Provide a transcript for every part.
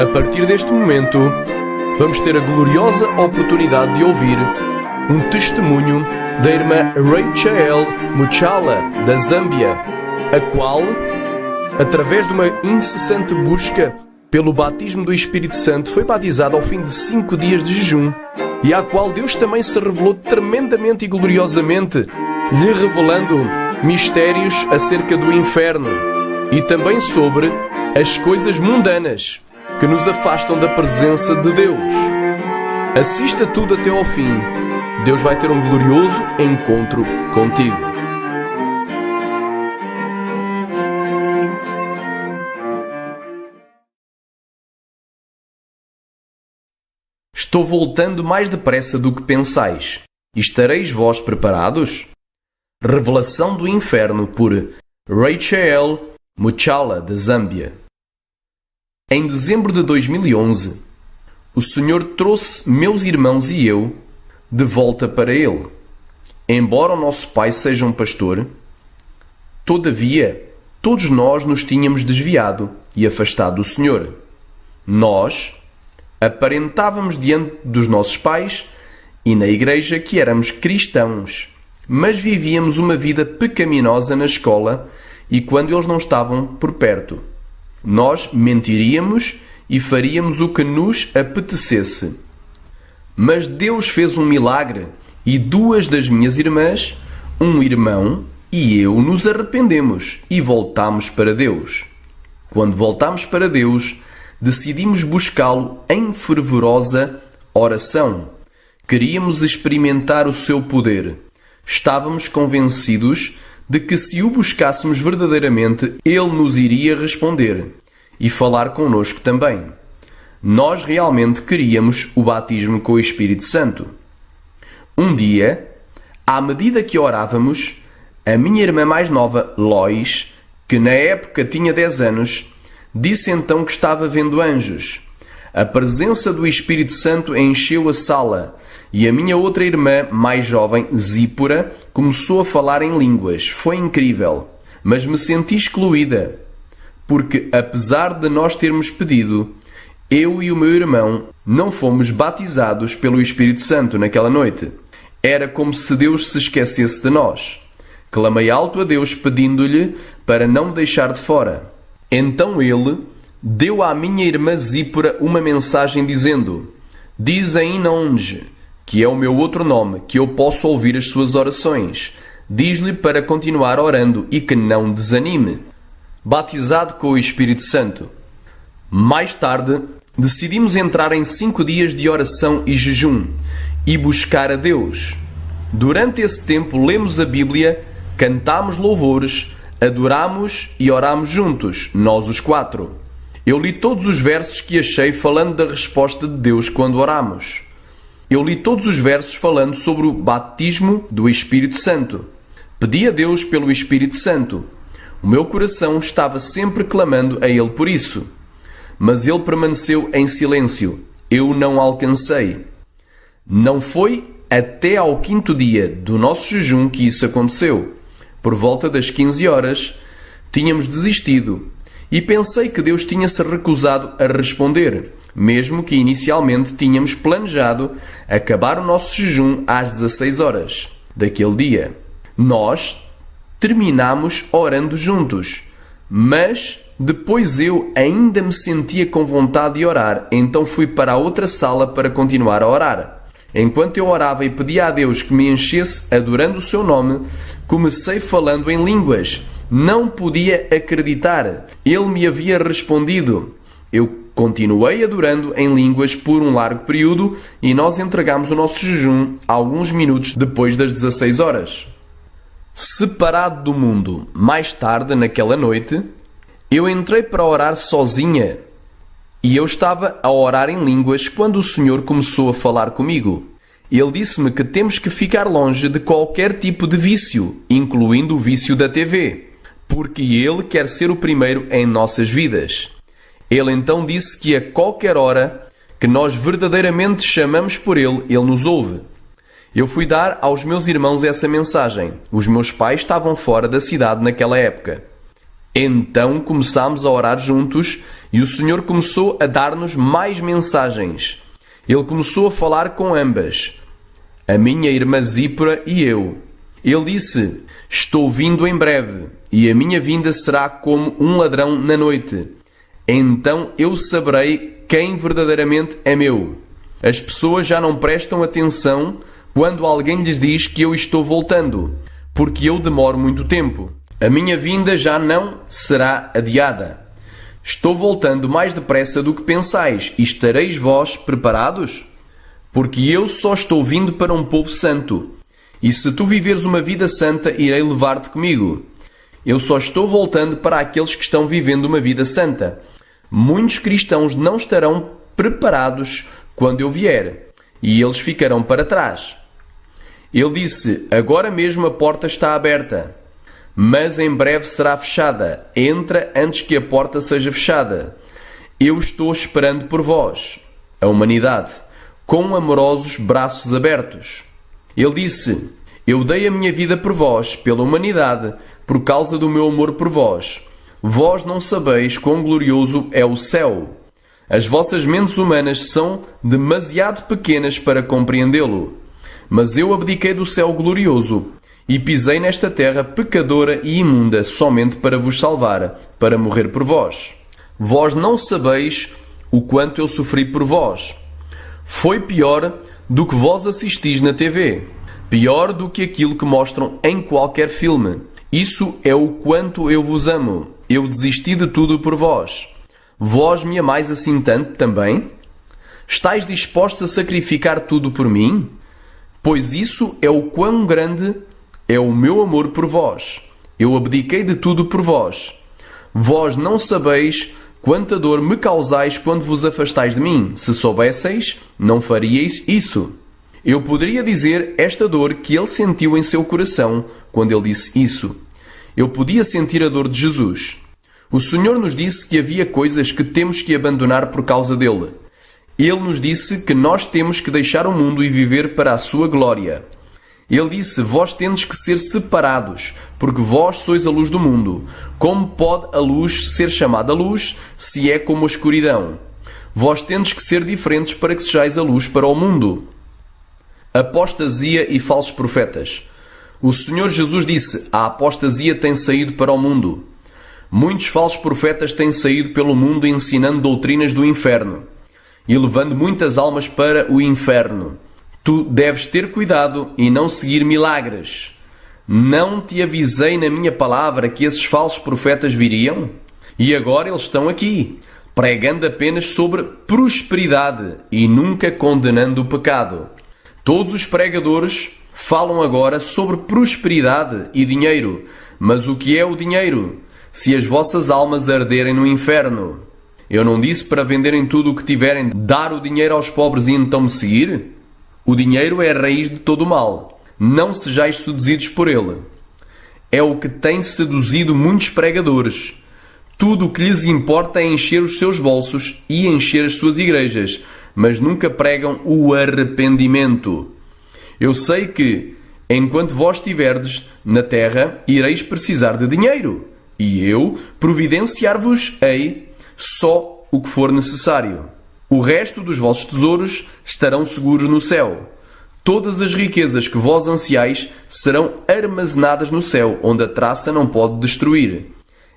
A partir deste momento, vamos ter a gloriosa oportunidade de ouvir um testemunho da irmã Rachel Muchala, da Zâmbia, a qual, através de uma incessante busca pelo batismo do Espírito Santo, foi batizada ao fim de 5 dias de jejum, e à qual Deus também se revelou tremendamente e gloriosamente, lhe revelando mistérios acerca do inferno e também sobre as coisas mundanas que nos afastam da presença de Deus. Assista tudo até ao fim. Deus vai ter um glorioso encontro contigo. Estou voltando mais depressa do que pensais. Estareis vós preparados? Revelação do Inferno por Rachel Muchala, da Zâmbia. Em dezembro de 2011, o Senhor trouxe meus irmãos e eu de volta para Ele. Embora o nosso pai seja um pastor, todavia, todos nós nos tínhamos desviado e afastado do Senhor. Nós aparentávamos diante dos nossos pais e na igreja que éramos cristãos, mas vivíamos uma vida pecaminosa na escola e quando eles não estavam por perto. Nós mentiríamos e faríamos o que nos apetecesse. Mas Deus fez um milagre e 2 das minhas irmãs, um irmão e eu nos arrependemos e voltámos para Deus. Quando voltámos para Deus, decidimos buscá-lo em fervorosa oração. Queríamos experimentar o seu poder. Estávamos convencidos de que se o buscássemos verdadeiramente, ele nos iria responder e falar connosco também. Nós realmente queríamos o batismo com o Espírito Santo. Um dia, à medida que orávamos, a minha irmã mais nova, Lois, que na época tinha 10 anos, disse então que estava vendo anjos. A presença do Espírito Santo encheu a sala e a minha outra irmã, mais jovem, Zípora, começou a falar em línguas. Foi incrível, mas me senti excluída, porque apesar de nós termos pedido, eu e o meu irmão não fomos batizados pelo Espírito Santo naquela noite. Era como se Deus se esquecesse de nós. Clamei alto a Deus pedindo-lhe para não me deixar de fora. Então ele deu à minha irmã Zípora uma mensagem dizendo: diz a Inonge, que é o meu outro nome, que eu posso ouvir as suas orações. Diz-lhe para continuar orando e que não desanime. Batizado com o Espírito Santo. Mais tarde, decidimos entrar em 5 dias de oração e jejum e buscar a Deus. Durante esse tempo, lemos a Bíblia, cantámos louvores, adorámos e orámos juntos, nós os 4. Eu li todos os versos que achei falando da resposta de Deus quando oramos. Eu li todos os versos falando sobre o batismo do Espírito Santo. Pedi a Deus pelo Espírito Santo. O meu coração estava sempre clamando a Ele por isso. Mas Ele permaneceu em silêncio. Eu não alcancei. Não foi até ao 5º dia do nosso jejum que isso aconteceu. Por volta das 15 horas, tínhamos desistido e pensei que Deus tinha se recusado a responder, mesmo que inicialmente tínhamos planejado acabar o nosso jejum às 16 horas daquele dia. Nós terminámos orando juntos, mas depois eu ainda me sentia com vontade de orar, então fui para a outra sala para continuar a orar. Enquanto eu orava e pedia a Deus que me enchesse adorando o seu nome, comecei falando em línguas. Não podia acreditar. Ele me havia respondido. Eu continuei adorando em línguas por um largo período e nós entregámos o nosso jejum alguns minutos depois das 16 horas. Separado do mundo, mais tarde, naquela noite, eu entrei para orar sozinha e eu estava a orar em línguas quando o Senhor começou a falar comigo. Ele disse-me que temos que ficar longe de qualquer tipo de vício, incluindo o vício da TV, porque Ele quer ser o primeiro em nossas vidas. Ele então disse que a qualquer hora que nós verdadeiramente chamamos por Ele, Ele nos ouve. Eu fui dar aos meus irmãos essa mensagem. Os meus pais estavam fora da cidade naquela época. Então começámos a orar juntos E o Senhor começou a dar-nos mais mensagens. Ele começou a falar com ambas, a minha irmã Zípora e eu. Ele disse: estou vindo em breve, e a minha vinda será como um ladrão na noite. Então eu saberei quem verdadeiramente é meu. As pessoas já não prestam atenção quando alguém lhes diz que eu estou voltando, porque eu demoro muito tempo. A minha vinda já não será adiada. Estou voltando mais depressa do que pensais, e estareis vós preparados? Porque eu só estou vindo para um povo santo. E se tu viveres uma vida santa, irei levar-te comigo. Eu só estou voltando para aqueles que estão vivendo uma vida santa. Muitos cristãos não estarão preparados quando eu vier, e eles ficarão para trás. Ele disse: agora mesmo a porta está aberta, mas em breve será fechada. Entra antes que a porta seja fechada. Eu estou esperando por vós, a humanidade, com amorosos braços abertos. Ele disse: eu dei a minha vida por vós, pela humanidade, por causa do meu amor por vós. Vós não sabeis quão glorioso é o céu. As vossas mentes humanas são demasiado pequenas para compreendê-lo. Mas eu abdiquei do céu glorioso e pisei nesta terra pecadora e imunda somente para vos salvar, para morrer por vós. Vós não sabeis o quanto eu sofri por vós. Foi pior do que vós assistis na TV. Pior do que aquilo que mostram em qualquer filme. Isso é o quanto eu vos amo. Eu desisti de tudo por vós. Vós me amais assim tanto também? Estais dispostos a sacrificar tudo por mim? Pois isso é o quão grande é o meu amor por vós. Eu abdiquei de tudo por vós. Vós não sabeis quanta dor me causais quando vos afastais de mim. Se soubesseis, não faríeis isso. Eu poderia dizer esta dor que ele sentiu em seu coração quando ele disse isso. Eu podia sentir a dor de Jesus. O Senhor nos disse que havia coisas que temos que abandonar por causa dele. Ele nos disse que nós temos que deixar o mundo e viver para a sua glória. Ele disse: vós tendes que ser separados, porque vós sois a luz do mundo. Como pode a luz ser chamada luz, se é como a escuridão? Vós tendes que ser diferentes para que sejais a luz para o mundo. Apostasia e falsos profetas. O Senhor Jesus disse: a apostasia tem saído para o mundo. Muitos falsos profetas têm saído pelo mundo ensinando doutrinas do inferno e levando muitas almas para o inferno. Tu deves ter cuidado e não seguir milagres. Não te avisei na minha palavra que esses falsos profetas viriam? E agora eles estão aqui, pregando apenas sobre prosperidade e nunca condenando o pecado. Todos os pregadores falam agora sobre prosperidade e dinheiro. Mas o que é o dinheiro? Se as vossas almas arderem no inferno. Eu não disse para venderem tudo o que tiverem, dar o dinheiro aos pobres e então me seguir? O dinheiro é a raiz de todo o mal. Não sejais seduzidos por ele. É o que tem seduzido muitos pregadores. Tudo o que lhes importa é encher os seus bolsos e encher as suas igrejas, mas nunca pregam o arrependimento. Eu sei que, enquanto vós estiverdes na terra, ireis precisar de dinheiro, e eu providenciar-vos-ei só o que for necessário. O resto dos vossos tesouros estarão seguros no céu. Todas as riquezas que vós ansiais serão armazenadas no céu, onde a traça não pode destruir.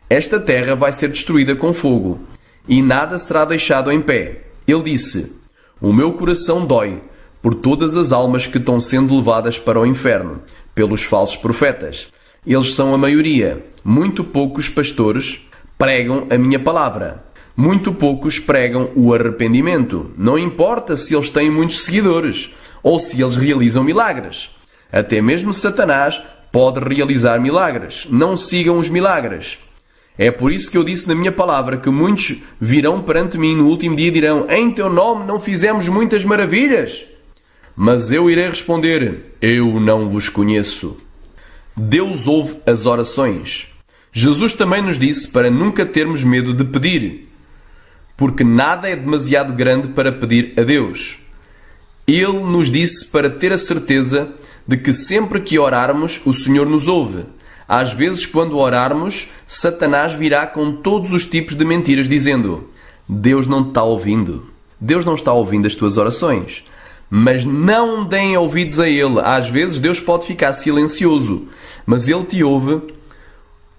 Esta terra vai ser destruída com fogo, e nada será deixado em pé. Ele disse: o meu coração dói por todas as almas que estão sendo levadas para o inferno, pelos falsos profetas. Eles são a maioria. Muito poucos pastores pregam a minha palavra. Muito poucos pregam o arrependimento. Não importa se eles têm muitos seguidores ou se eles realizam milagres. Até mesmo Satanás pode realizar milagres. Não sigam os milagres. É por isso que eu disse na minha palavra que muitos virão perante mim no último dia e dirão: em teu nome não fizemos muitas maravilhas? Mas eu irei responder: eu não vos conheço. Deus ouve as orações. Jesus também nos disse para nunca termos medo de pedir, porque nada é demasiado grande para pedir a Deus. Ele nos disse para ter a certeza de que sempre que orarmos, o Senhor nos ouve. Às vezes, quando orarmos, Satanás virá com todos os tipos de mentiras, dizendo: Deus não te está ouvindo. Deus não está ouvindo as tuas orações. Mas não deem ouvidos a Ele. Às vezes Deus pode ficar silencioso, mas Ele te ouve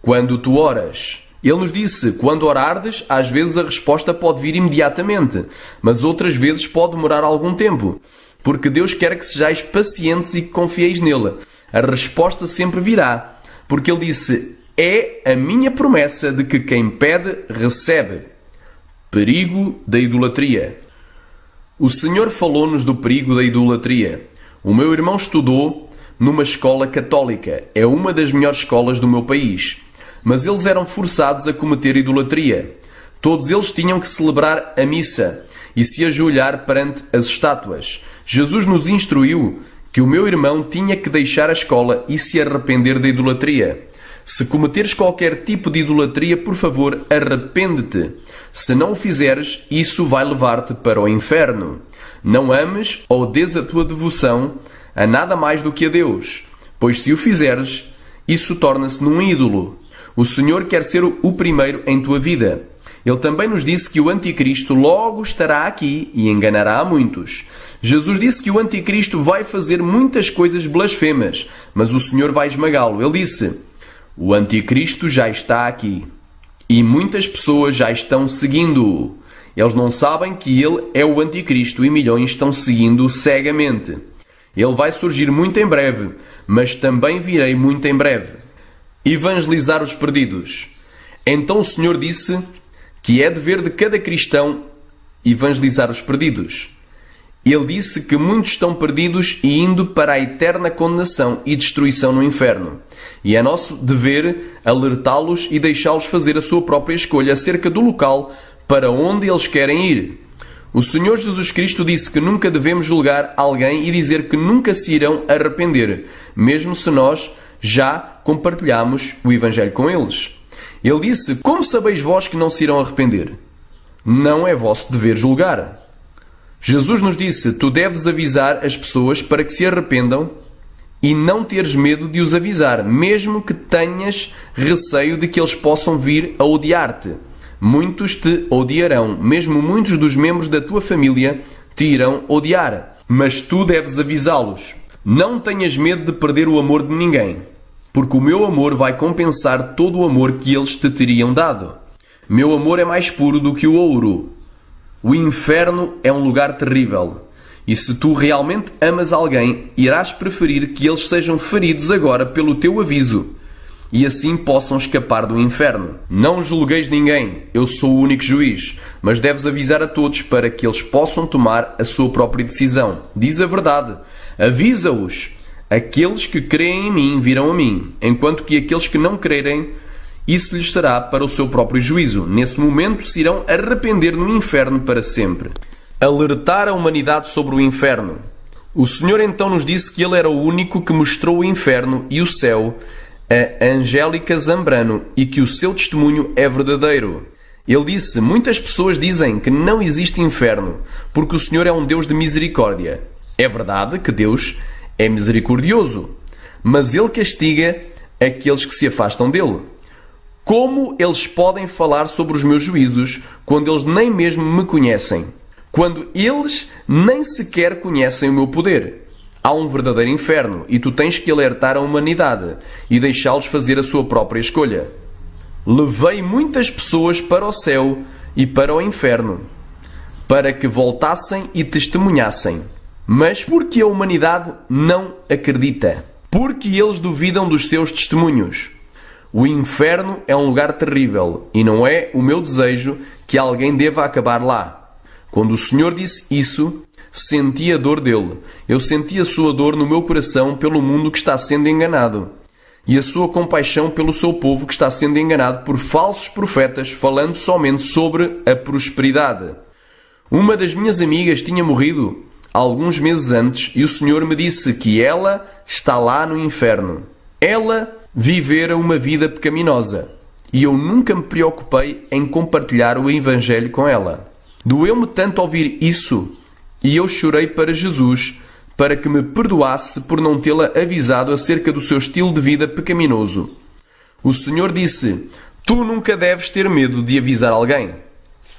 quando tu oras. Ele nos disse, quando orardes, às vezes a resposta pode vir imediatamente, mas outras vezes pode demorar algum tempo, porque Deus quer que sejais pacientes e que confieis nele. A resposta sempre virá, porque Ele disse, é a minha promessa de que quem pede, recebe. Perigo da idolatria. O Senhor falou-nos do perigo da idolatria. O meu irmão estudou numa escola católica. É uma das melhores escolas do meu país. Mas eles eram forçados a cometer idolatria. Todos eles tinham que celebrar a missa e se ajoelhar perante as estátuas. Jesus nos instruiu que o meu irmão tinha que deixar a escola e se arrepender da idolatria. Se cometeres qualquer tipo de idolatria, por favor, arrepende-te. Se não o fizeres, isso vai levar-te para o inferno. Não ames ou des a tua devoção a nada mais do que a Deus, pois se o fizeres, isso torna-se num ídolo. O Senhor quer ser o primeiro em tua vida. Ele também nos disse que o Anticristo logo estará aqui e enganará a muitos. Jesus disse que o Anticristo vai fazer muitas coisas blasfemas, mas o Senhor vai esmagá-lo. Ele disse, o Anticristo já está aqui e muitas pessoas já estão seguindo-o. Eles não sabem que ele é o Anticristo e milhões estão seguindo-o cegamente. Ele vai surgir muito em breve, mas também virei muito em breve. Evangelizar os perdidos. Então o Senhor disse que é dever de cada cristão evangelizar os perdidos. Ele disse que muitos estão perdidos e indo para a eterna condenação e destruição no inferno. E é nosso dever alertá-los e deixá-los fazer a sua própria escolha acerca do local para onde eles querem ir. O Senhor Jesus Cristo disse que nunca devemos julgar alguém e dizer que nunca se irão arrepender, mesmo se nós já compartilhamos o Evangelho com eles. Ele disse, como sabeis vós que não se irão arrepender? Não é vosso dever julgar. Jesus nos disse, tu deves avisar as pessoas para que se arrependam e não teres medo de os avisar, mesmo que tenhas receio de que eles possam vir a odiar-te. Muitos te odiarão, mesmo muitos dos membros da tua família te irão odiar, mas tu deves avisá-los. Não tenhas medo de perder o amor de ninguém, porque o meu amor vai compensar todo o amor que eles te teriam dado. Meu amor é mais puro do que o ouro. O inferno é um lugar terrível. E se tu realmente amas alguém, irás preferir que eles sejam feridos agora pelo teu aviso e assim possam escapar do inferno. Não julgueis ninguém, eu sou o único juiz, mas deves avisar a todos para que eles possam tomar a sua própria decisão. Diz a verdade, avisa-os. Aqueles que creem em mim virão a mim, enquanto que aqueles que não crerem, isso lhes será para o seu próprio juízo. Nesse momento se irão arrepender no inferno para sempre. Alertar a humanidade sobre o inferno. O Senhor então nos disse que Ele era o único que mostrou o inferno e o céu a Angélica Zambrano e que o seu testemunho é verdadeiro. Ele disse, muitas pessoas dizem que não existe inferno porque o Senhor é um Deus de misericórdia. É verdade que Deus é misericordioso, mas Ele castiga aqueles que se afastam dele. Como eles podem falar sobre os meus juízos quando eles nem mesmo me conhecem? Quando eles nem sequer conhecem o meu poder? Há um verdadeiro inferno e tu tens que alertar a humanidade e deixá-los fazer a sua própria escolha. Levei muitas pessoas para o céu e para o inferno, para que voltassem e testemunhassem. Mas porque a humanidade não acredita? Porque eles duvidam dos seus testemunhos. O inferno é um lugar terrível e não é o meu desejo que alguém deva acabar lá. Quando o Senhor disse isso, senti a dor dele. Eu senti a sua dor no meu coração pelo mundo que está sendo enganado e a sua compaixão pelo seu povo que está sendo enganado por falsos profetas falando somente sobre a prosperidade. Uma das minhas amigas tinha morrido alguns meses antes e o Senhor me disse que ela está lá no inferno. Ela vivera uma vida pecaminosa e eu nunca me preocupei em compartilhar o Evangelho com ela. Doeu-me tanto ouvir isso e eu chorei para Jesus para que me perdoasse por não tê-la avisado acerca do seu estilo de vida pecaminoso. O Senhor disse, tu nunca deves ter medo de avisar alguém.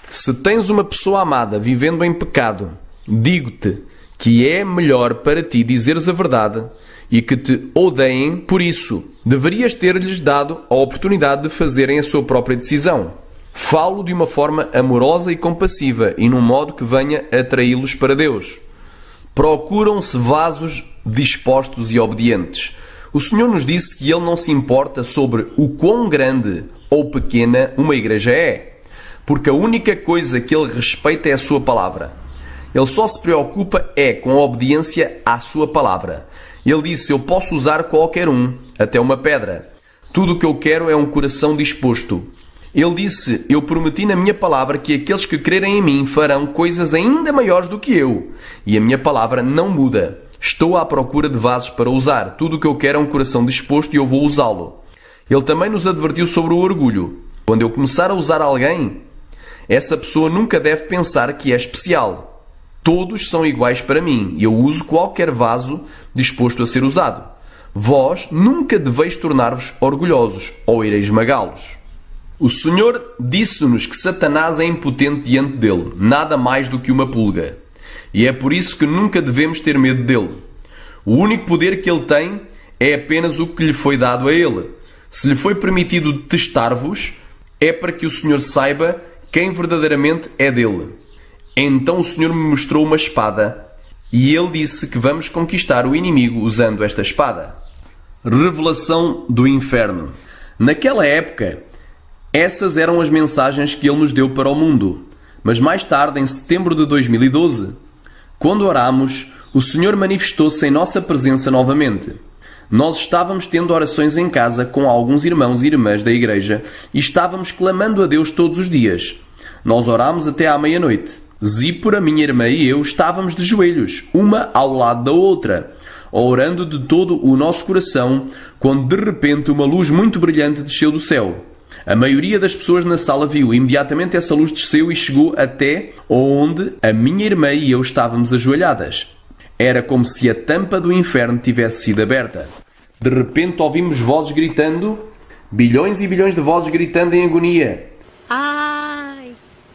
Se tens uma pessoa amada vivendo em pecado, digo-te que é melhor para ti dizeres a verdade e que te odeiem por isso. Deverias ter-lhes dado a oportunidade de fazerem a sua própria decisão. Falo de uma forma amorosa e compassiva e num modo que venha a atraí-los para Deus. Procuram-se vasos dispostos e obedientes. O Senhor nos disse que Ele não se importa sobre o quão grande ou pequena uma igreja é, porque a única coisa que Ele respeita é a sua palavra. Ele só se preocupa com a obediência à sua palavra. Ele disse: eu posso usar qualquer um, até uma pedra. Tudo o que eu quero é um coração disposto. Ele disse: eu prometi na minha palavra que aqueles que crerem em mim farão coisas ainda maiores do que eu. E a minha palavra não muda. Estou à procura de vasos para usar. Tudo o que eu quero é um coração disposto e eu vou usá-lo. Ele também nos advertiu sobre o orgulho. Quando eu começar a usar alguém, essa pessoa nunca deve pensar que é especial. Todos são iguais para mim e eu uso qualquer vaso disposto a ser usado. Vós nunca deveis tornar-vos orgulhosos ou ireis esmagá-los. O Senhor disse-nos que Satanás é impotente diante dele, nada mais do que uma pulga. E é por isso que nunca devemos ter medo dele. O único poder que ele tem é apenas o que lhe foi dado a ele. Se lhe foi permitido testar-vos, é para que o Senhor saiba quem verdadeiramente é dele. Então o Senhor me mostrou uma espada e ele disse que vamos conquistar o inimigo usando esta espada. Revelação do inferno. Naquela época, essas eram as mensagens que ele nos deu para o mundo. Mas mais tarde, em setembro de 2012, quando oramos, o Senhor manifestou-se em nossa presença novamente. Nós estávamos tendo orações em casa com alguns irmãos e irmãs da igreja e estávamos clamando a Deus todos os dias. Nós orámos até à meia-noite. Zípora, minha irmã e eu estávamos de joelhos, uma ao lado da outra, orando de todo o nosso coração, quando de repente uma luz muito brilhante desceu do céu. A maioria das pessoas na sala viu. Imediatamente essa luz desceu e chegou até onde a minha irmã e eu estávamos ajoelhadas. Era como se a tampa do inferno tivesse sido aberta. De repente ouvimos vozes gritando, bilhões e bilhões de vozes gritando em agonia. Ai,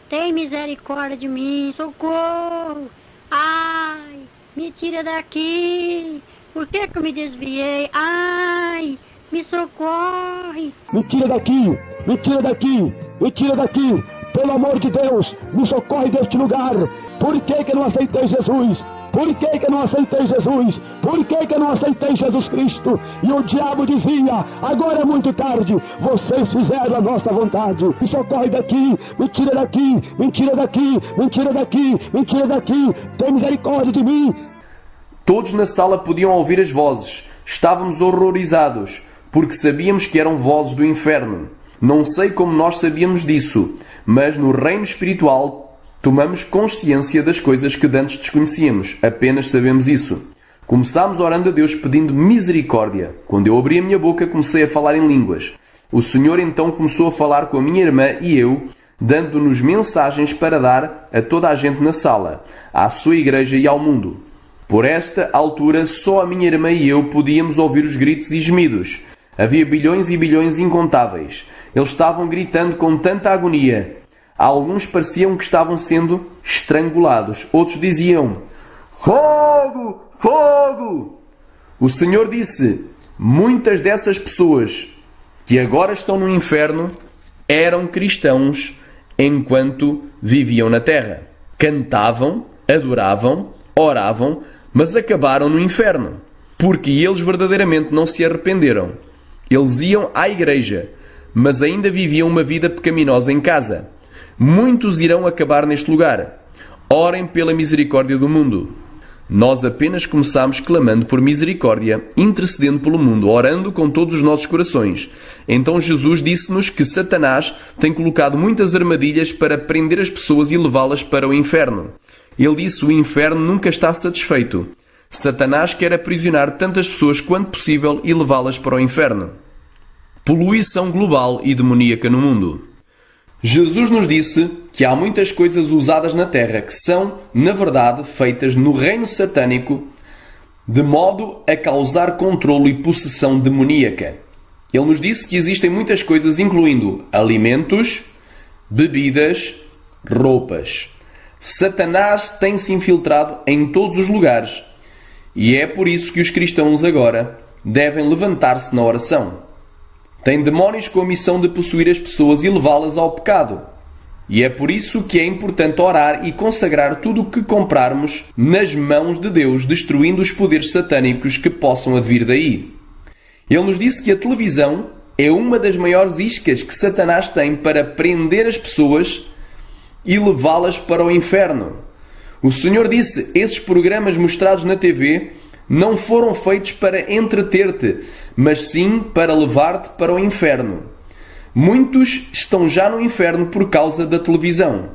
tem misericórdia de mim, socorro! Ai, me tira daqui! Por que eu me desviei? Ai, me socorre! Me tira daqui! Me tira daqui! Me tira daqui! Pelo amor de Deus, me socorre deste lugar! Por que eu não aceitei Jesus? Por que eu não aceitei Jesus? Por que eu não aceitei Jesus Cristo? E o diabo dizia, agora é muito tarde, vocês fizeram a nossa vontade. Me socorre daqui, me tira daqui, me tira daqui, me tira daqui, me tira daqui, tem misericórdia de mim. Todos na sala podiam ouvir as vozes. Estávamos horrorizados, porque sabíamos que eram vozes do inferno. Não sei como nós sabíamos disso, mas no reino espiritual tomamos consciência das coisas que antes desconhecíamos. Apenas sabemos isso. Começámos orando a Deus pedindo misericórdia. Quando eu abri a minha boca, comecei a falar em línguas. O Senhor então começou a falar com a minha irmã e eu, dando-nos mensagens para dar a toda a gente na sala, à sua igreja e ao mundo. Por esta altura, só a minha irmã e eu podíamos ouvir os gritos e gemidos. Havia bilhões e bilhões incontáveis. Eles estavam gritando com tanta agonia. Alguns pareciam que estavam sendo estrangulados. Outros diziam, fogo! Fogo! O Senhor disse, muitas dessas pessoas que agora estão no inferno eram cristãos enquanto viviam na terra. Cantavam, adoravam, oravam, mas acabaram no inferno. Porque eles verdadeiramente não se arrependeram. Eles iam à igreja, mas ainda viviam uma vida pecaminosa em casa. Muitos irão acabar neste lugar. Orem pela misericórdia do mundo. Nós apenas começámos clamando por misericórdia, intercedendo pelo mundo, orando com todos os nossos corações. Então Jesus disse-nos que Satanás tem colocado muitas armadilhas para prender as pessoas e levá-las para o inferno. Ele disse: o inferno nunca está satisfeito. Satanás quer aprisionar tantas pessoas quanto possível e levá-las para o inferno. Poluição global e demoníaca no mundo. Jesus nos disse que há muitas coisas usadas na Terra que são, na verdade, feitas no reino satânico de modo a causar controlo e possessão demoníaca. Ele nos disse que existem muitas coisas, incluindo alimentos, bebidas, roupas. Satanás tem se infiltrado em todos os lugares e é por isso que os cristãos agora devem levantar-se na oração. Tem demónios com a missão de possuir as pessoas e levá-las ao pecado. E é por isso que é importante orar e consagrar tudo o que comprarmos nas mãos de Deus, destruindo os poderes satânicos que possam advir daí. Ele nos disse que a televisão é uma das maiores iscas que Satanás tem para prender as pessoas e levá-las para o inferno. O Senhor disse: esses programas mostrados na TV não foram feitos para entreter-te, mas sim para levar-te para o inferno. Muitos estão já no inferno por causa da televisão.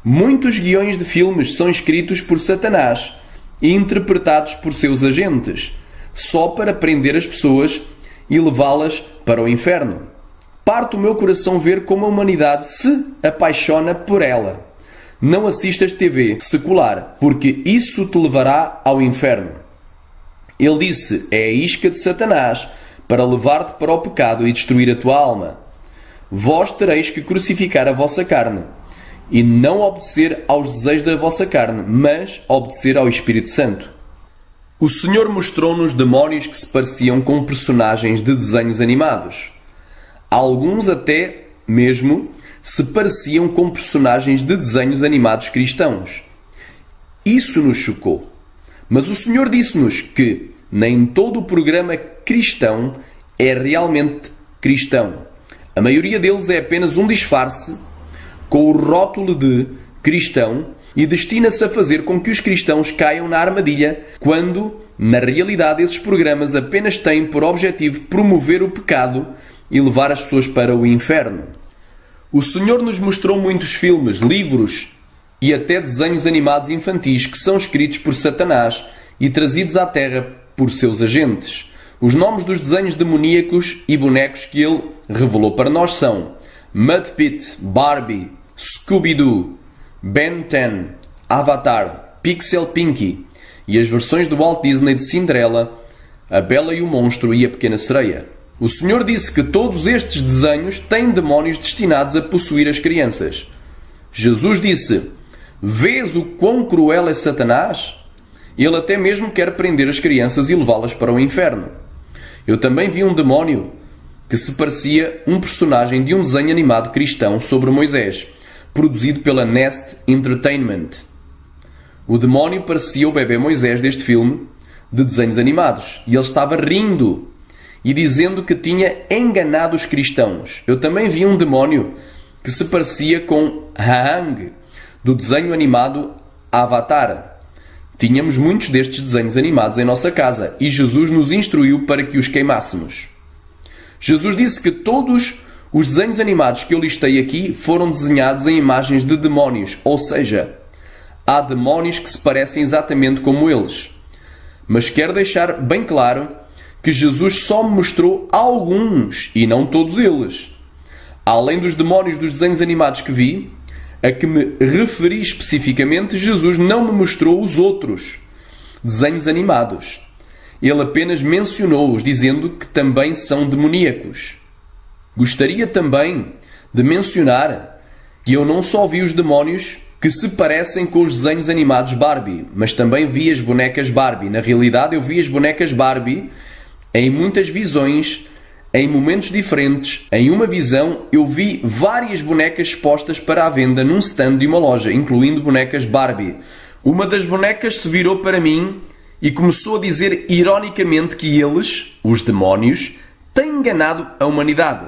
Muitos guiões de filmes são escritos por Satanás e interpretados por seus agentes, só para prender as pessoas e levá-las para o inferno. Parte o meu coração ver como a humanidade se apaixona por ela. Não assistas TV secular, porque isso te levará ao inferno. Ele disse: é a isca de Satanás para levar-te para o pecado e destruir a tua alma. Vós tereis que crucificar a vossa carne e não obedecer aos desejos da vossa carne, mas obedecer ao Espírito Santo. O Senhor mostrou-nos demónios que se pareciam com personagens de desenhos animados. Alguns até mesmo se pareciam com personagens de desenhos animados cristãos. Isso nos chocou. Mas o Senhor disse-nos que nem todo o programa cristão é realmente cristão. A maioria deles é apenas um disfarce com o rótulo de cristão e destina-se a fazer com que os cristãos caiam na armadilha, quando, na realidade, esses programas apenas têm por objetivo promover o pecado e levar as pessoas para o inferno. O Senhor nos mostrou muitos filmes, livros e até desenhos animados infantis que são escritos por Satanás e trazidos à Terra por seus agentes. Os nomes dos desenhos demoníacos e bonecos que ele revelou para nós são Mud Pit, Barbie, Scooby-Doo, Ben 10, Avatar, Pixel Pinky e as versões do Walt Disney de Cinderela, A Bela e o Monstro e a Pequena Sereia. O Senhor disse que todos estes desenhos têm demónios destinados a possuir as crianças. Jesus disse: vês o quão cruel é Satanás? Ele até mesmo quer prender as crianças e levá-las para o inferno. Eu também vi um demónio que se parecia um personagem de um desenho animado cristão sobre Moisés, produzido pela Nest Entertainment. O demónio parecia o bebê Moisés deste filme de desenhos animados, e ele estava rindo e dizendo que tinha enganado os cristãos. Eu também vi um demónio que se parecia com Aang, do desenho animado Avatar. Tínhamos muitos destes desenhos animados em nossa casa e Jesus nos instruiu para que os queimássemos. Jesus disse que todos os desenhos animados que eu listei aqui foram desenhados em imagens de demónios, ou seja, há demónios que se parecem exatamente como eles. Mas quero deixar bem claro que Jesus só me mostrou alguns e não todos eles. Além dos demónios dos desenhos animados que vi, a que me referi especificamente, Jesus não me mostrou os outros desenhos animados. Ele apenas mencionou-os, dizendo que também são demoníacos. Gostaria também de mencionar que eu não só vi os demónios que se parecem com os desenhos animados Barbie, mas também vi as bonecas Barbie. Na realidade, eu vi as bonecas Barbie em muitas visões, em momentos diferentes. Em uma visão, eu vi várias bonecas expostas para a venda num stand de uma loja, incluindo bonecas Barbie. Uma das bonecas se virou para mim e começou a dizer ironicamente que eles, os demónios, têm enganado a humanidade.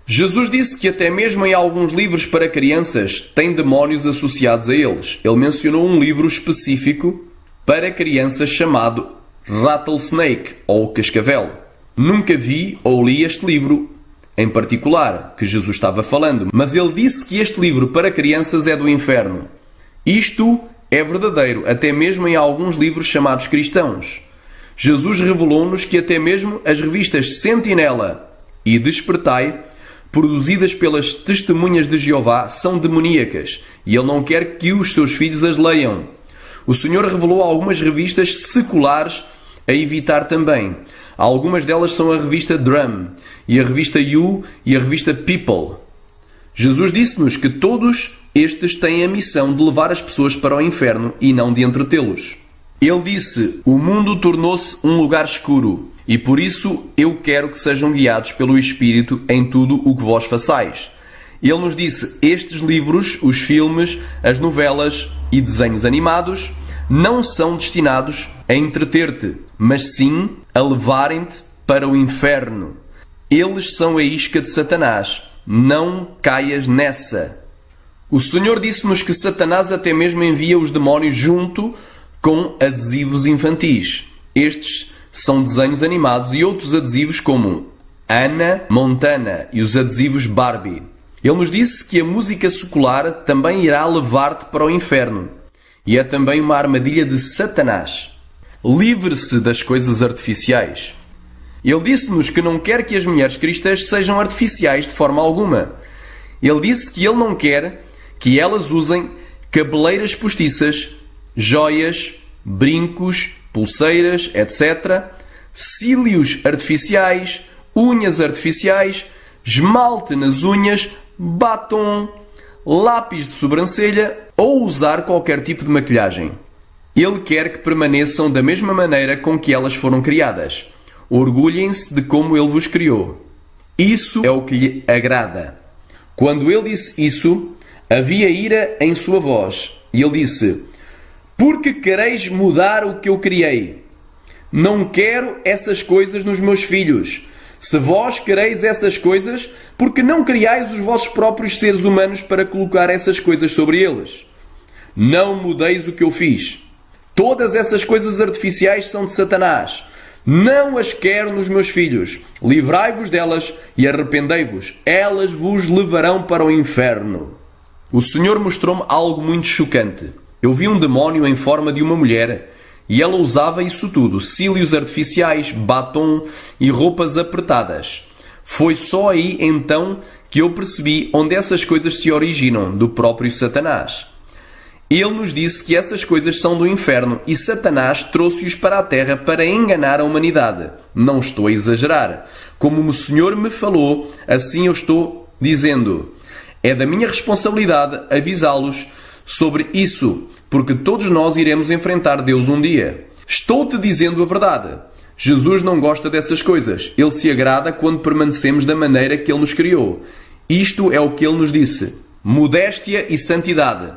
Jesus disse que até mesmo em alguns livros para crianças tem demónios associados a eles. Ele mencionou um livro específico para crianças chamado Rattlesnake, ou Cascavel. Nunca vi ou li este livro em particular que Jesus estava falando, mas ele disse que este livro para crianças é do inferno. Isto é verdadeiro, até mesmo em alguns livros chamados cristãos. Jesus revelou-nos que até mesmo as revistas Sentinela e Despertai, produzidas pelas testemunhas de Jeová, são demoníacas, e ele não quer que os seus filhos as leiam. O Senhor revelou algumas revistas seculares a evitar também. Algumas delas são a revista Drum, e a revista You e a revista People. Jesus disse-nos que todos estes têm a missão de levar as pessoas para o inferno e não de entretê-los. Ele disse: o mundo tornou-se um lugar escuro, e por isso eu quero que sejam guiados pelo Espírito em tudo o que vós façais. Ele nos disse: estes livros, os filmes, as novelas e desenhos animados, não são destinados a entreter-te, mas sim a levarem-te para o inferno. Eles são a isca de Satanás. Não caias nessa. O Senhor disse-nos que Satanás até mesmo envia os demónios junto com adesivos infantis. Estes são desenhos animados e outros adesivos como Hannah Montana e os adesivos Barbie. Ele nos disse que a música secular também irá levar-te para o inferno. E é também uma armadilha de Satanás. Livre-se das coisas artificiais. Ele disse-nos que não quer que as mulheres cristãs sejam artificiais de forma alguma. Ele disse que ele não quer que elas usem cabeleiras postiças, joias, brincos, pulseiras, etc., cílios artificiais, unhas artificiais, esmalte nas unhas, batom, lápis de sobrancelha ou usar qualquer tipo de maquilhagem. Ele quer que permaneçam da mesma maneira com que elas foram criadas. Orgulhem-se de como Ele vos criou. Isso é o que lhe agrada. Quando Ele disse isso, havia ira em sua voz. E Ele disse: porque quereis mudar o que eu criei? Não quero essas coisas nos meus filhos. Se vós quereis essas coisas, porque não criais os vossos próprios seres humanos para colocar essas coisas sobre eles? Não mudeis o que eu fiz. Todas essas coisas artificiais são de Satanás. Não as quero nos meus filhos. Livrai-vos delas e arrependei-vos. Elas vos levarão para o inferno. O Senhor mostrou-me algo muito chocante. Eu vi um demónio em forma de uma mulher e ela usava isso tudo: cílios artificiais, batom e roupas apertadas. Foi só aí então que eu percebi onde essas coisas se originam, do próprio Satanás. Ele nos disse que essas coisas são do inferno e Satanás trouxe-os para a terra para enganar a humanidade. Não estou a exagerar. Como o Senhor me falou, assim eu estou dizendo. É da minha responsabilidade avisá-los sobre isso, porque todos nós iremos enfrentar Deus um dia. Estou-te dizendo a verdade. Jesus não gosta dessas coisas. Ele se agrada quando permanecemos da maneira que Ele nos criou. Isto é o que Ele nos disse: modéstia e santidade.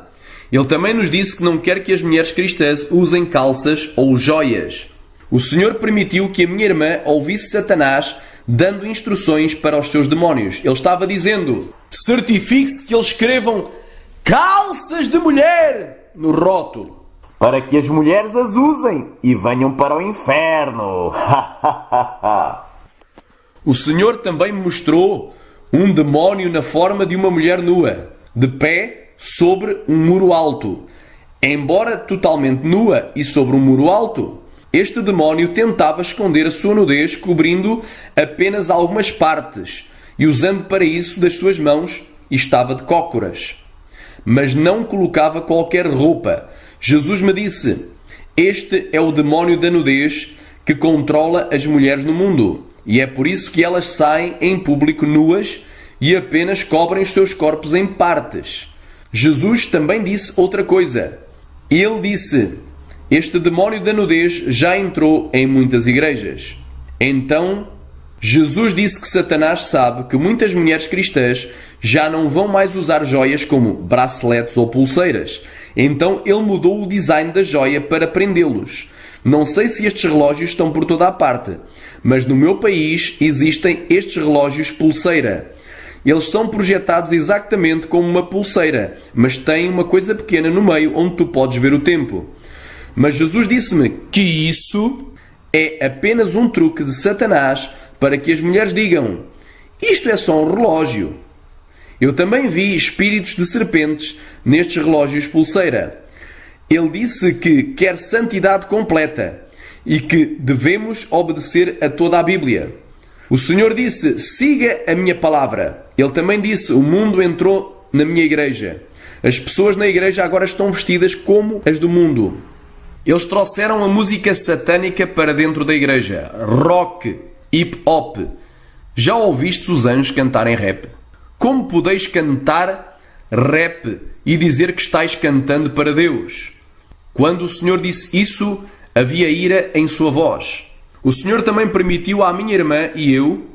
Ele também nos disse que não quer que as mulheres cristãs usem calças ou joias. O Senhor permitiu que a minha irmã ouvisse Satanás dando instruções para os seus demónios. Ele estava dizendo: certifique-se que eles escrevam calças de mulher no rótulo, para que as mulheres as usem e venham para o inferno. O Senhor também me mostrou um demónio na forma de uma mulher nua, de pé sobre um muro alto. Embora totalmente nua e sobre um muro alto, este demónio tentava esconder a sua nudez cobrindo apenas algumas partes e usando para isso das suas mãos, e estava de cócoras. Mas não colocava qualquer roupa. Jesus me disse: este é o demónio da nudez que controla as mulheres no mundo, e é por isso que elas saem em público nuas e apenas cobrem os seus corpos em partes. Jesus também disse outra coisa. Ele disse: este demónio da nudez já entrou em muitas igrejas. Então, Jesus disse que Satanás sabe que muitas mulheres cristãs já não vão mais usar joias como braceletes ou pulseiras. Então ele mudou o design da joia para prendê-los. Não sei se estes relógios estão por toda a parte, mas no meu país existem estes relógios pulseira. Eles são projetados exatamente como uma pulseira, mas têm uma coisa pequena no meio onde tu podes ver o tempo. Mas Jesus disse-me que isso é apenas um truque de Satanás para que as mulheres digam: isto é só um relógio. Eu também vi espíritos de serpentes nestes relógios pulseira. Ele disse que quer santidade completa e que devemos obedecer a toda a Bíblia. O Senhor disse: siga a minha palavra. Ele também disse: o mundo entrou na minha igreja. As pessoas na igreja agora estão vestidas como as do mundo. Eles trouxeram a música satânica para dentro da igreja. Rock, hip hop. Já ouviste os anjos cantarem rap? Como podeis cantar rap e dizer que estais cantando para Deus. Quando o Senhor disse isso, havia ira em sua voz. O Senhor também permitiu à minha irmã e eu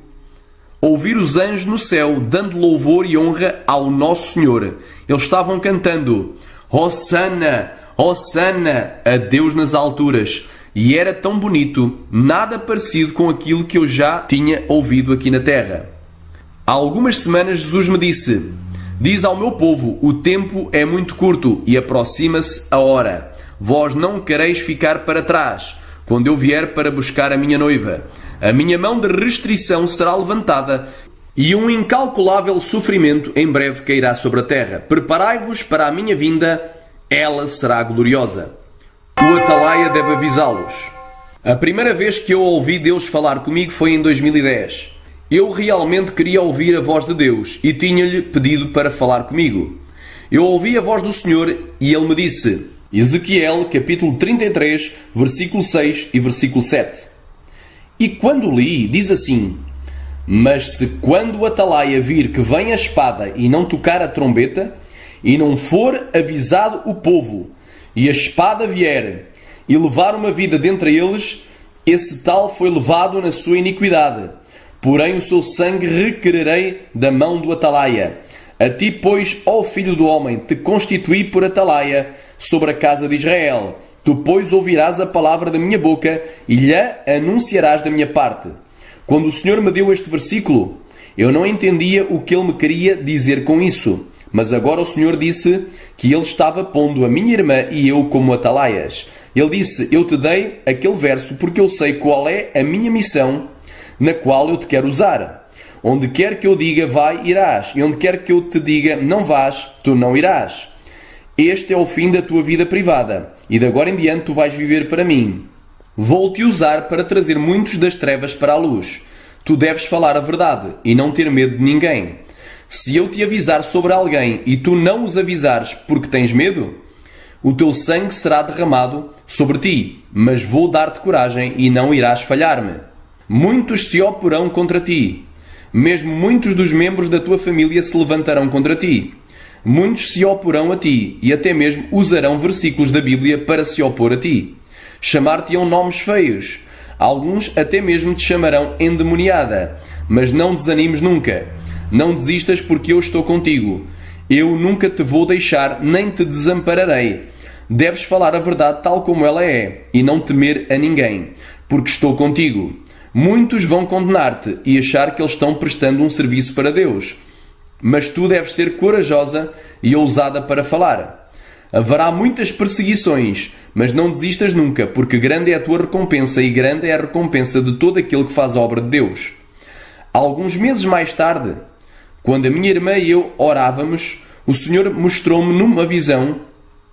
ouvir os anjos no céu, dando louvor e honra ao nosso Senhor. Eles estavam cantando Hosana, Hosana, a Deus nas alturas. E era tão bonito, nada parecido com aquilo que eu já tinha ouvido aqui na terra. Há algumas semanas Jesus me disse: diz ao meu povo, o tempo é muito curto e aproxima-se a hora. Vós não quereis ficar para trás, quando eu vier para buscar a minha noiva. A minha mão de restrição será levantada e um incalculável sofrimento em breve cairá sobre a terra. Preparai-vos para a minha vinda, ela será gloriosa. O atalaia deve avisá-los. A primeira vez que eu ouvi Deus falar comigo foi em 2010. Eu realmente queria ouvir a voz de Deus e tinha-lhe pedido para falar comigo. Eu ouvi a voz do Senhor e ele me disse, Ezequiel, capítulo 33, versículo 6 e versículo 7. E quando li, diz assim: mas se quando o atalaia vir que vem a espada e não tocar a trombeta, e não for avisado o povo, e a espada vier e levar uma vida dentre eles, esse tal foi levado na sua iniquidade. Porém o seu sangue requererei da mão do atalaia. A ti, pois, ó filho do homem, te constituí por atalaia sobre a casa de Israel. Tu, pois, ouvirás a palavra da minha boca e lhe anunciarás da minha parte. Quando o Senhor me deu este versículo, eu não entendia o que ele me queria dizer com isso. Mas agora o Senhor disse que ele estava pondo a minha irmã e eu como atalaias. Ele disse, eu te dei aquele verso porque eu sei qual é a minha missão na qual eu te quero usar. Onde quer que eu diga vai, irás. E onde quer que eu te diga não vás, tu não irás. Este é o fim da tua vida privada. E de agora em diante tu vais viver para mim. Vou-te usar para trazer muitos das trevas para a luz. Tu deves falar a verdade e não ter medo de ninguém. Se eu te avisar sobre alguém e tu não os avisares porque tens medo, o teu sangue será derramado sobre ti, mas vou dar-te coragem e não irás falhar-me. Muitos se oporão contra ti. Mesmo muitos dos membros da tua família se levantarão contra ti. Muitos se oporão a ti e até mesmo usarão versículos da Bíblia para se opor a ti. Chamar-te-ão nomes feios. Alguns até mesmo te chamarão endemoniada. Mas não desanimes nunca. Não desistas porque eu estou contigo. Eu nunca te vou deixar nem te desampararei. Deves falar a verdade tal como ela é e não temer a ninguém, porque estou contigo. Muitos vão condenar-te e achar que eles estão prestando um serviço para Deus. Mas tu deves ser corajosa e ousada para falar. Haverá muitas perseguições, mas não desistas nunca, porque grande é a tua recompensa e grande é a recompensa de todo aquele que faz a obra de Deus. Alguns meses mais tarde, quando a minha irmã e eu orávamos, o Senhor mostrou-me numa visão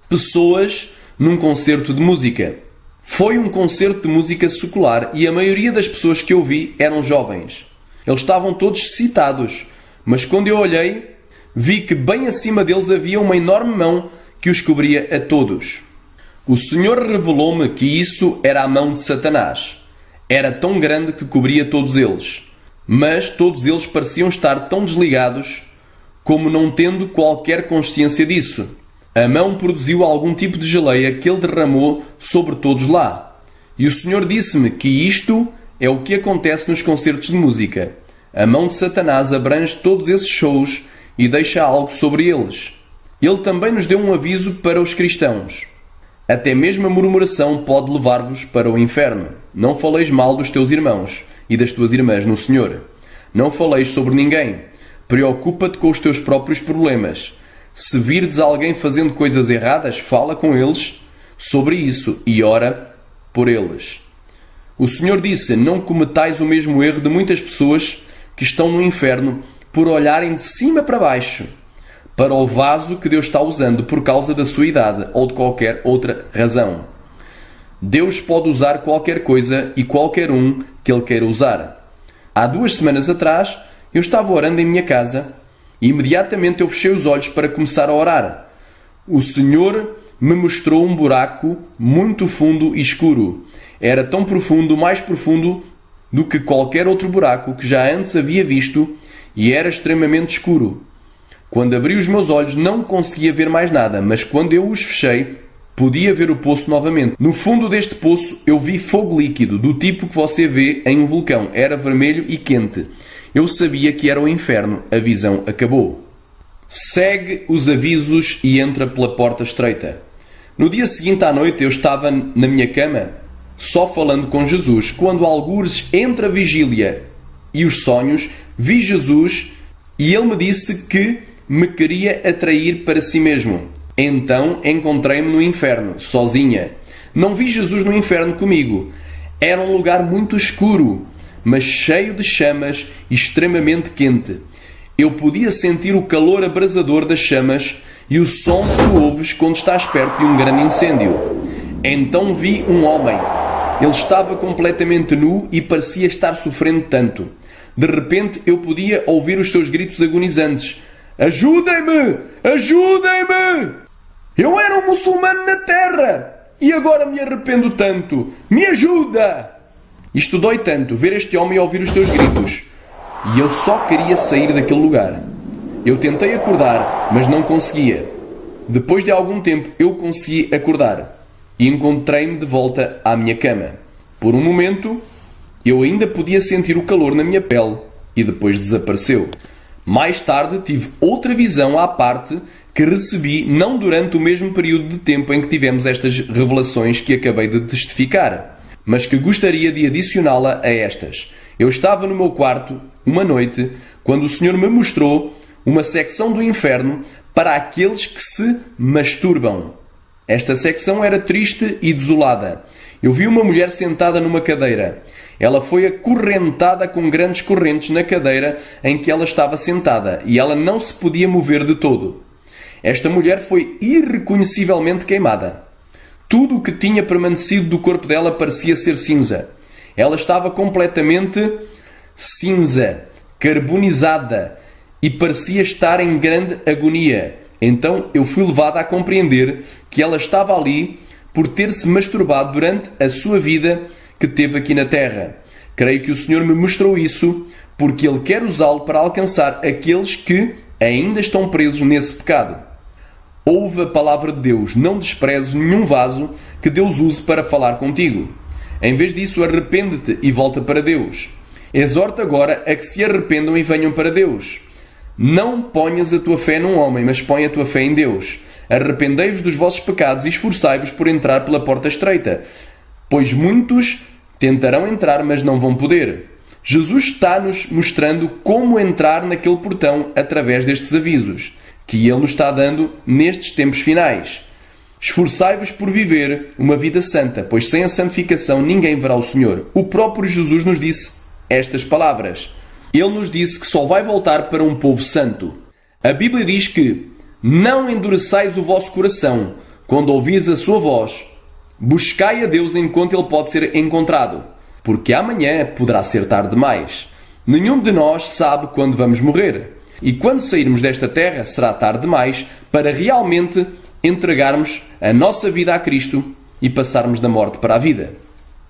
pessoas num concerto de música. Foi um concerto de música secular e a maioria das pessoas que eu vi eram jovens. Eles estavam todos excitados, mas quando eu olhei, vi que bem acima deles havia uma enorme mão que os cobria a todos. O Senhor revelou-me que isso era a mão de Satanás. Era tão grande que cobria todos eles. Mas todos eles pareciam estar tão desligados como não tendo qualquer consciência disso. A mão produziu algum tipo de geleia que ele derramou sobre todos lá. E o Senhor disse-me que isto é o que acontece nos concertos de música. A mão de Satanás abrange todos esses shows e deixa algo sobre eles. Ele também nos deu um aviso para os cristãos. Até mesmo a murmuração pode levar-vos para o inferno. Não faleis mal dos teus irmãos e das tuas irmãs no Senhor. Não faleis sobre ninguém. Preocupa-te com os teus próprios problemas. Se virdes alguém fazendo coisas erradas, fala com eles sobre isso e ora por eles. O Senhor disse, não cometais o mesmo erro de muitas pessoas que estão no inferno por olharem de cima para baixo, para o vaso que Deus está usando por causa da sua idade ou de qualquer outra razão. Deus pode usar qualquer coisa e qualquer um que Ele queira usar. Há 2 semanas atrás, eu estava orando em minha casa e imediatamente eu fechei os olhos para começar a orar. O Senhor me mostrou um buraco muito fundo e escuro. Era tão profundo, mais profundo do que qualquer outro buraco que já antes havia visto e era extremamente escuro. Quando abri os meus olhos não conseguia ver mais nada, mas quando eu os fechei, podia ver o poço novamente. No fundo deste poço eu vi fogo líquido, do tipo que você vê em um vulcão. Era vermelho e quente. Eu sabia que era o inferno. A visão acabou. Segue os avisos e entra pela porta estreita. No dia seguinte à noite eu estava na minha cama, só falando com Jesus, quando algures entre a vigília e os sonhos, vi Jesus e ele me disse que me queria atrair para si mesmo. Então encontrei-me no inferno, sozinha. Não vi Jesus no inferno comigo. Era um lugar muito escuro, mas cheio de chamas e extremamente quente. Eu podia sentir o calor abrasador das chamas e o som que tu ouves quando estás perto de um grande incêndio. Então vi um homem. Ele estava completamente nu e parecia estar sofrendo tanto. De repente eu podia ouvir os seus gritos agonizantes. Ajudem-me! Ajudem-me! Eu era um muçulmano na terra e agora me arrependo tanto. Me ajuda! Isto dói tanto, ver este homem e ouvir os seus gritos. E eu só queria sair daquele lugar. Eu tentei acordar, mas não conseguia. Depois de algum tempo eu consegui acordar e encontrei-me de volta à minha cama. Por um momento, eu ainda podia sentir o calor na minha pele e depois desapareceu. Mais tarde tive outra visão à parte que recebi não durante o mesmo período de tempo em que tivemos estas revelações que acabei de testificar, mas que gostaria de adicioná-la a estas. Eu estava no meu quarto, uma noite, quando o Senhor me mostrou uma secção do inferno para aqueles que se masturbam. Esta secção era triste e desolada. Eu vi uma mulher sentada numa cadeira. Ela foi acorrentada com grandes correntes na cadeira em que ela estava sentada e ela não se podia mover de todo. Esta mulher foi irreconhecivelmente queimada. Tudo o que tinha permanecido do corpo dela parecia ser cinza. Ela estava completamente cinza, carbonizada e parecia estar em grande agonia. Então eu fui levado a compreender que ela estava ali por ter se masturbado durante a sua vida que teve aqui na Terra. Creio que o Senhor me mostrou isso porque Ele quer usá-lo para alcançar aqueles que ainda estão presos nesse pecado. Ouve a palavra de Deus, não desprezes nenhum vaso que Deus use para falar contigo. Em vez disso, arrepende-te e volta para Deus. Exorta agora a que se arrependam e venham para Deus. Não ponhas a tua fé num homem, mas põe a tua fé em Deus. Arrependei-vos dos vossos pecados e esforçai-vos por entrar pela porta estreita, pois muitos tentarão entrar, mas não vão poder. Jesus está-nos mostrando como entrar naquele portão através destes avisos, que Ele nos está dando nestes tempos finais. Esforçai-vos por viver uma vida santa, pois sem a santificação ninguém verá o Senhor. O próprio Jesus nos disse estas palavras. Ele nos disse que só vai voltar para um povo santo. A Bíblia diz que não endureçais o vosso coração quando ouvis a sua voz. Buscai a Deus enquanto Ele pode ser encontrado, porque amanhã poderá ser tarde demais. Nenhum de nós sabe quando vamos morrer. E quando sairmos desta terra será tarde demais para realmente entregarmos a nossa vida a Cristo e passarmos da morte para a vida.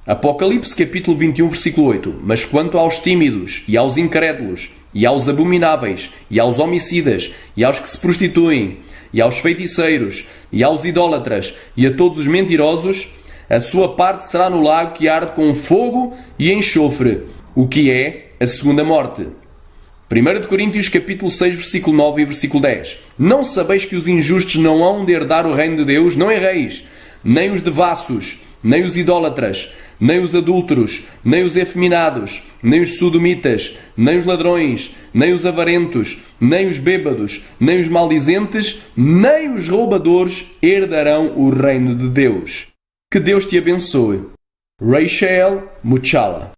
Apocalipse capítulo 21, versículo 8. Mas quanto aos tímidos, e aos incrédulos, e aos abomináveis, e aos homicidas, e aos que se prostituem, e aos feiticeiros, e aos idólatras, e a todos os mentirosos, a sua parte será no lago que arde com fogo e enxofre, o que é a segunda morte. 1 Coríntios capítulo 6, versículo 9 e versículo 10. Não sabeis que os injustos não hão de herdar o reino de Deus? Não erreis. Nem os devassos, nem os idólatras, nem os adúlteros, nem os efeminados, nem os sodomitas, nem os ladrões, nem os avarentos, nem os bêbados, nem os maldizentes, nem os roubadores herdarão o reino de Deus. Que Deus te abençoe. Rachel Muchala.